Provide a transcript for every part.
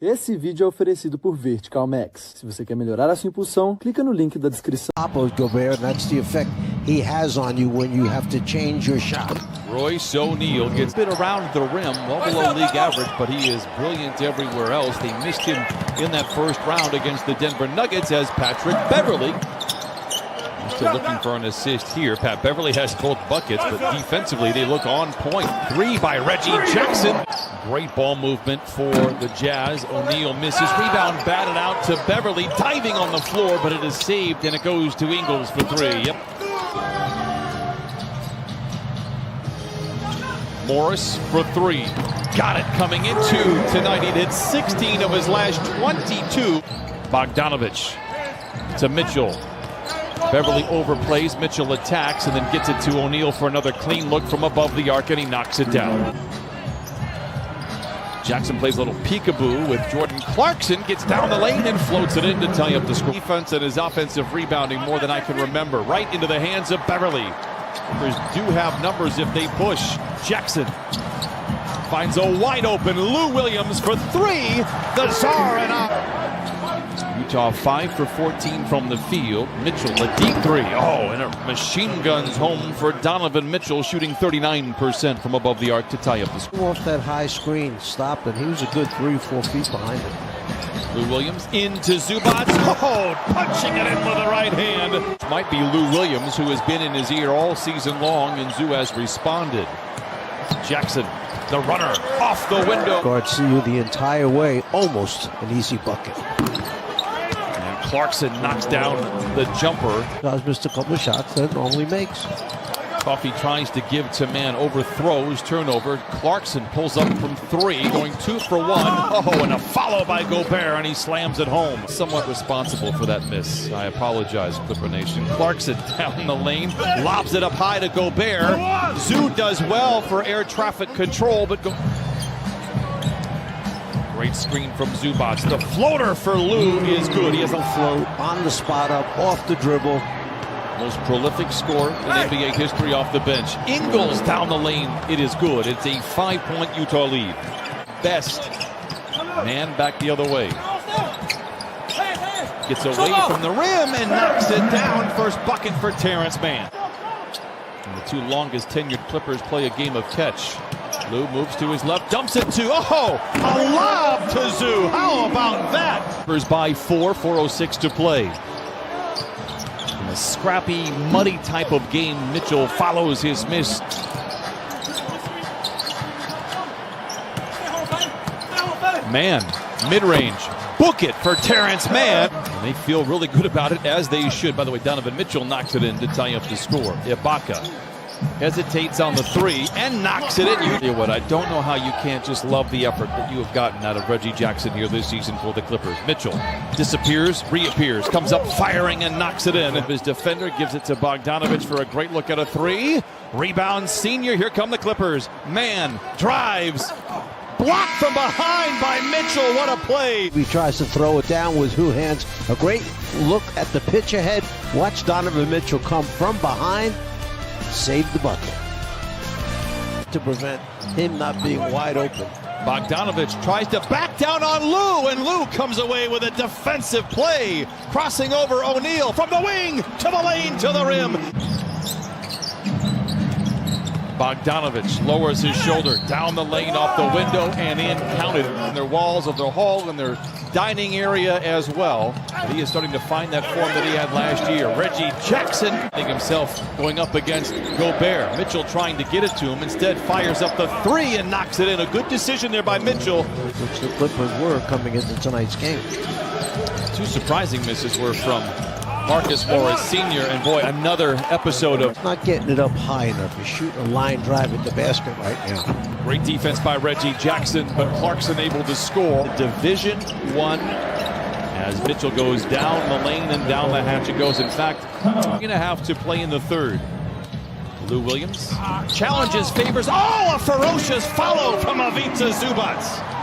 Esse vídeo é oferecido por Vertical Max. Se você quer melhorar a sua impulsão, clica no link da descrição. Gobert, that's the effect he has on you when you have to change your shot. Royce O'Neal gets bit around the rim, well below league average, but he is brilliant everywhere else. They missed him in that first round against the Denver Nuggets as Patrick Beverley. Still looking for an assist here. Pat Beverley has both buckets, but defensively they look on point. Three by Reggie Jackson. Great ball movement for the Jazz. O'Neal misses. Rebound batted out to Beverley. Diving on the floor, but it is saved, and it goes to Ingles for three. Yep. Morris for three. Got it coming into tonight. He hit 16 of his last 22. Bogdanovich to Mitchell. Beverley overplays, Mitchell attacks, and then gets it to O'Neal for another clean look from above the arc, and he knocks it down. Jackson plays a little peekaboo with Jordan Clarkson, gets down the lane and floats it in to tie up the score. Defense and his offensive rebounding more than I can remember. Right into the hands of Beverley. Clippers do have numbers if they push. Jackson finds a wide open Lou Williams for three. The Czar and out. Utah 5 for 14 from the field. Mitchell a deep three. Oh, and a machine guns home for Donovan Mitchell, shooting 39% from above the arc to tie up the score. Off that high screen, stopped, and he was a good 3-4 feet behind him. Lou Williams into Zubac. Oh, punching it in with the right hand. Might be Lou Williams, who has been in his ear all season long, and Zoo has responded. Jackson, the runner, off the window. Guard see you the entire way, almost an easy bucket. Clarkson knocks down the jumper. Guys missed a couple of shots that normally makes. Coffey tries to give to man, overthrows, turnover. Clarkson pulls up from three, going 2 for 1. Oh, and a follow by Gobert, and he slams it home. Somewhat responsible for that miss. I apologize, Clipper Nation. Clarkson down the lane, lobs it up high to Gobert. Zoo does well for air traffic control, but great screen from Zubac. The floater for Lou is good. He has a float on the spot up, off the dribble. Most prolific scorer in NBA history off the bench. Ingles down the lane. It is good. It's a 5-point Utah lead. Best man back the other way. Gets away from the rim and knocks it down. First bucket for Terrence Mann. And the two longest tenured Clippers play a game of catch. Lou moves to his left, dumps it to, a lob to Zoo. How about that? Clippers by 4, 4:06 to play. In a scrappy, muddy type of game, Mitchell follows his miss. Mann, mid-range, book it for Terrence Mann. And they feel really good about it, as they should. By the way, Donovan Mitchell knocks it in to tie up the score. Ibaka hesitates on the three and knocks it in. You know what? I don't know how you can't just love the effort that you have gotten out of Reggie Jackson here this season for the Clippers. Mitchell disappears, reappears, comes up firing and knocks it in. His defender gives it to Bogdanovich for a great look at a three. Rebound senior. Here come the Clippers. Mann drives. Blocked from behind by Mitchell. What a play. He tries to throw it down with two hands. A great look at the pitch ahead. Watch Donovan Mitchell come from behind. Save the bucket to prevent him not being wide open. Bogdanovich tries to back down on Lou, and Lou comes away with a defensive play, crossing over O'Neal from the wing to the lane to the rim. Bogdanovich lowers his shoulder down the lane off the window and in, counted in their walls of their hall and their dining area as well. But he is starting to find that form that he had last year. Reggie Jackson himself going up against Gobert. Mitchell trying to get it to him, instead fires up the three and knocks it in. A good decision there by Mitchell. Which the Clippers were coming into tonight's game. Two surprising misses were from Marcus Morris Sr. and boy, another episode of not getting it up high enough. He's shooting a line drive at the basket right now. Great defense by Reggie Jackson, but Clarkson able to score. Division I, as Mitchell goes down the lane and down the hatch it goes. In fact, we're going to have to play in the third. Lou Williams challenges, favors. Oh, a ferocious follow from Ivica Zubac.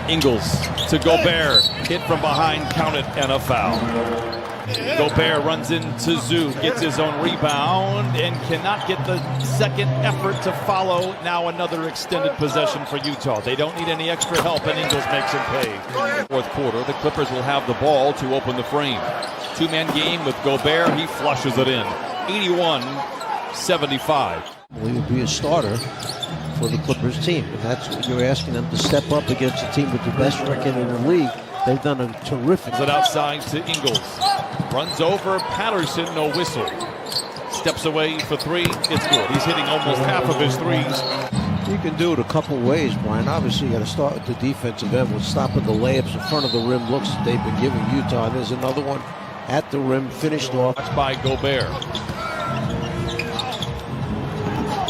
Ingles to Gobert, hit from behind, counted, and a foul. Gobert runs into Zoo, gets his own rebound, and cannot get the second effort to follow. Now another extended possession for Utah. They don't need any extra help, and Ingles makes him pay. Fourth quarter, the Clippers will have the ball to open the frame. Two-man game with Gobert. He flushes it in. 81-75. He would be a starter for the Clippers team. And that's what you're asking them to step up against a team with the best record in the league. They've done a terrific. It outside to Ingles. Runs over Patterson, no whistle. Steps away for three. It's good. He's hitting almost half of his threes. You can do it a couple ways, Brian. Obviously, you got to start with the defensive end with stopping the layups in front of the rim looks that they've been giving Utah. And there's another one at the rim, finished off. By Gobert.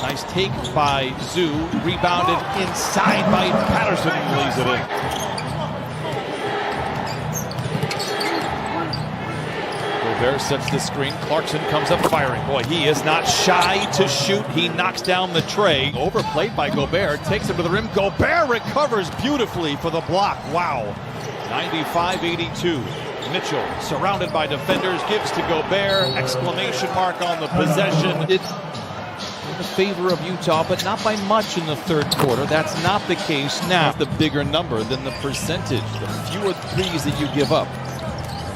Nice take by Zoo. Rebounded inside by Patterson. He lays it in. Gobert sets the screen. Clarkson comes up firing. Boy, he is not shy to shoot. He knocks down the tray. Overplayed by Gobert. Takes him to the rim. Gobert recovers beautifully for the block. Wow. 95-82. Mitchell, surrounded by defenders, gives to Gobert. Exclamation mark on the possession. It's in the favor of Utah, but not by much in the third quarter. That's not the case now. The bigger number than the percentage, the fewer threes that you give up.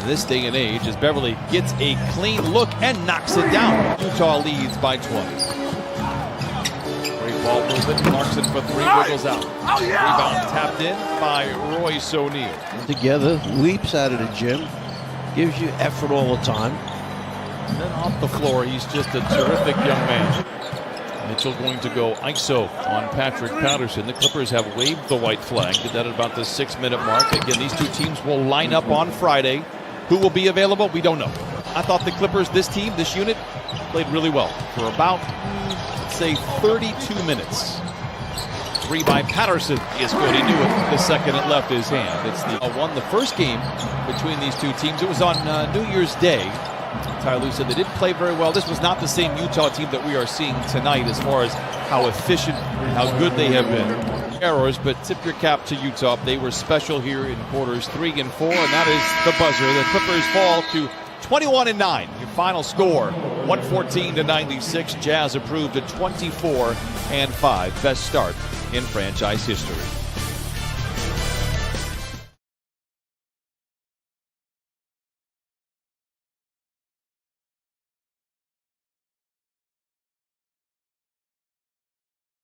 In this day and age, as Beverly gets a clean look and knocks it down. Utah leads by 20. Great ball movement. Clarkson for three, wiggles out. Rebound tapped in by Royce O'Neal. Together, leaps out of the gym, gives you effort all the time. And then off the floor, he's just a terrific young man. Mitchell going to go ISO on Patrick Patterson. The Clippers have waved the white flag. Did that at about the 6-minute mark. Again, these two teams will line up on Friday. Who will be available? We don't know. I thought the Clippers, this team, this unit, played really well for about, let's say, 32 minutes. Three by Patterson is good. He knew it the second it left his hand. It's the won the first game between these two teams. It was on New Year's Day. Ty Lue said they didn't play very well. This was not the same Utah team that we are seeing tonight as far as how efficient, how good they have been. Errors, but tip your cap to Utah. They were special here in quarters 3 and 4, and that is the buzzer. The Clippers fall to 21-9. Your final score, 114-96. Jazz approved at 24-5. Best start in franchise history.